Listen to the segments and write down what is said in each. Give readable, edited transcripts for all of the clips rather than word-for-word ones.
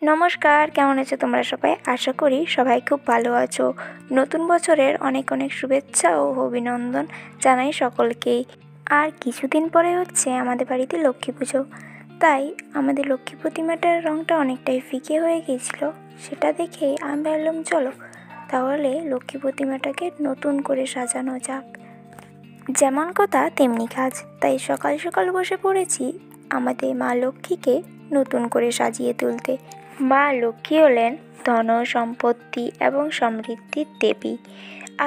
নমস্কার, কেমন আছো তোমরা সবাই? আশা করি সবাই খুব ভালো আছো। নতুন বছরের অনেক অনেক শুভেচ্ছা ও অভিনন্দন জানাই সকলকেই। আর কিছুদিন পরে হচ্ছে আমাদের বাড়িতে লক্ষ্মী পুজো, তাই আমাদের লক্ষ্মী প্রতিমাটার রঙটা অনেকটাই ফিকে হয়ে গিয়েছিল। সেটা দেখেই আমি ভাবলাম চলো তাহলে লক্ষ্মী প্রতিমাটাকে নতুন করে সাজানো যাক। যেমন কথা তেমনি কাজ, তাই সকাল সকাল বসে পড়েছি আমাদের মা লক্ষ্মীকে নতুন করে সাজিয়ে তুলতে। মা লক্ষ্মী হলেন ধন, সম্পত্তি এবং সমৃদ্ধির দেবী।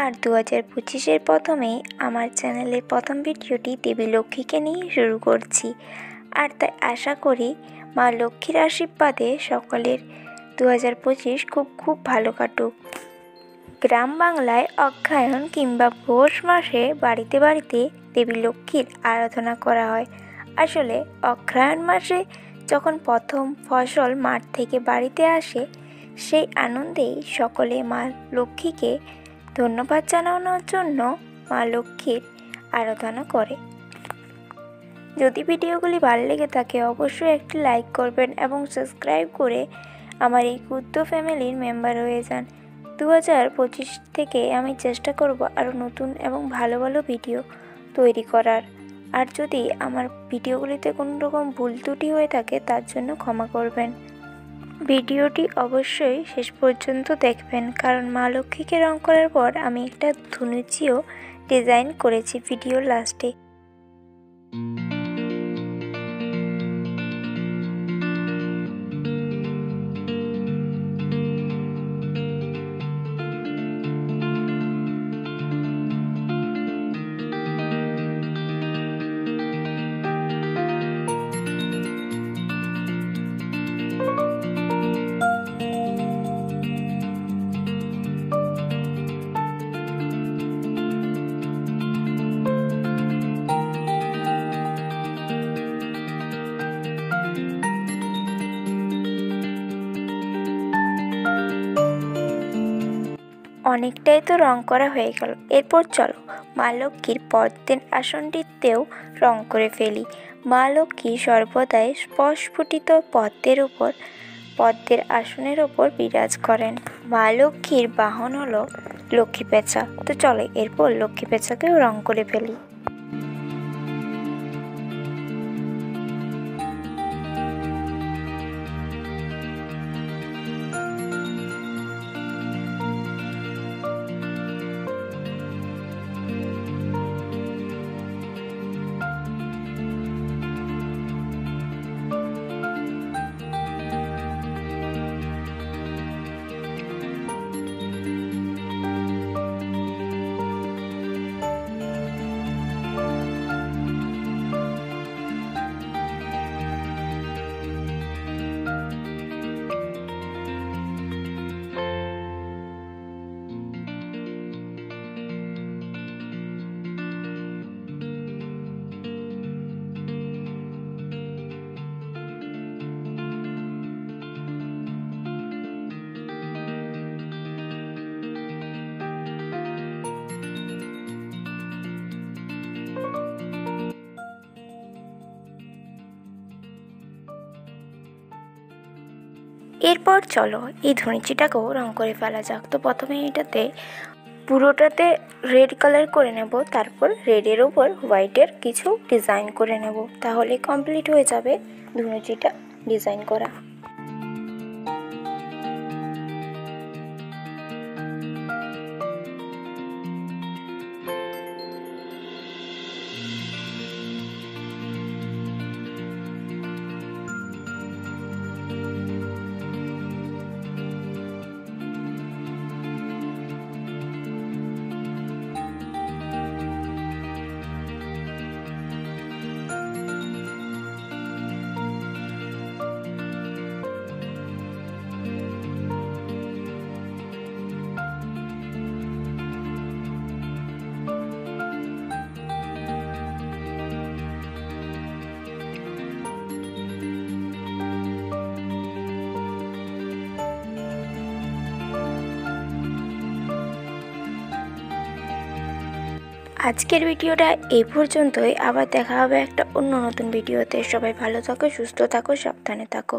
আর 2025-এর প্রথমেই আমার চ্যানেলের প্রথম ভিডিওটি দেবী লক্ষ্মীকে নিয়ে শুরু করছি। আর তাই আশা করি মা লক্ষ্মীর আশীর্বাদে সকলের 2025 খুব ভালো কাটুক। গ্রাম বাংলায় অগ্রহায়ণ কিংবা পৌষ মাসে বাড়িতে বাড়িতে দেবী লক্ষ্মীর আরাধনা করা হয়। আসলে অগ্রহায়ণ মাসে যখন প্রথম ফসল মাঠ থেকে বাড়িতে আসে, সেই আনন্দেই সকলে মা লক্ষ্মীকে ধন্যবাদ জানানোর জন্য মা লক্ষ্মীর আরাধনা করে। যদি ভিডিওগুলি ভালো লেগে থাকে অবশ্যই একটি লাইক করবেন এবং সাবস্ক্রাইব করে আমার এই ক্ষুদ্র ফ্যামিলির মেম্বার হয়ে যান। 2025 থেকে আমি চেষ্টা করব আরও নতুন এবং ভালো ভালো ভিডিও তৈরি করার। আর যদি আমার ভিডিওগুলিতে কোনো রকম ভুল ত্রুটি হয়ে থাকে তার জন্য ক্ষমা করবেন। ভিডিওটি অবশ্যই শেষ পর্যন্ত দেখবেন, কারণ মা লক্ষ্মীকে রং করার পর আমি একটা ধনুচিও ডিজাইন করেছি ভিডিওর লাস্টে। অনেকটাই তো রং করা হয়ে গেল, এরপর চলো মা লক্ষ্মীর পদ্মের আসনটিতেও রং করে ফেলি। মা লক্ষ্মী সর্বদাই স্পস্ফুটিত পদ্মের আসনের ওপর বিরাজ করেন। মা লক্ষ্মীর বাহন হলো লক্ষ্মী পেঁচা। তো চলো এরপর লক্ষ্মী পেঁচাকেও রং করে ফেলি। এরপর চলো এই ধনুচিটাকেও রং করে ফেলা যাক। তো প্রথমে এটাতে পুরোটাতে রেড কালার করে নেব, তারপর রেডের ওপর হোয়াইটের কিছু ডিজাইন করে নেব, তাহলে কমপ্লিট হয়ে যাবে ধনুচিটা ডিজাইন করা। আজকের ভিডিওটা এই পর্যন্তই। আবার দেখা হবে একটা অন্য নতুন ভিডিওতে। সবাই ভালো থাকো, সুস্থ থাকো, সাবধানে থাকো।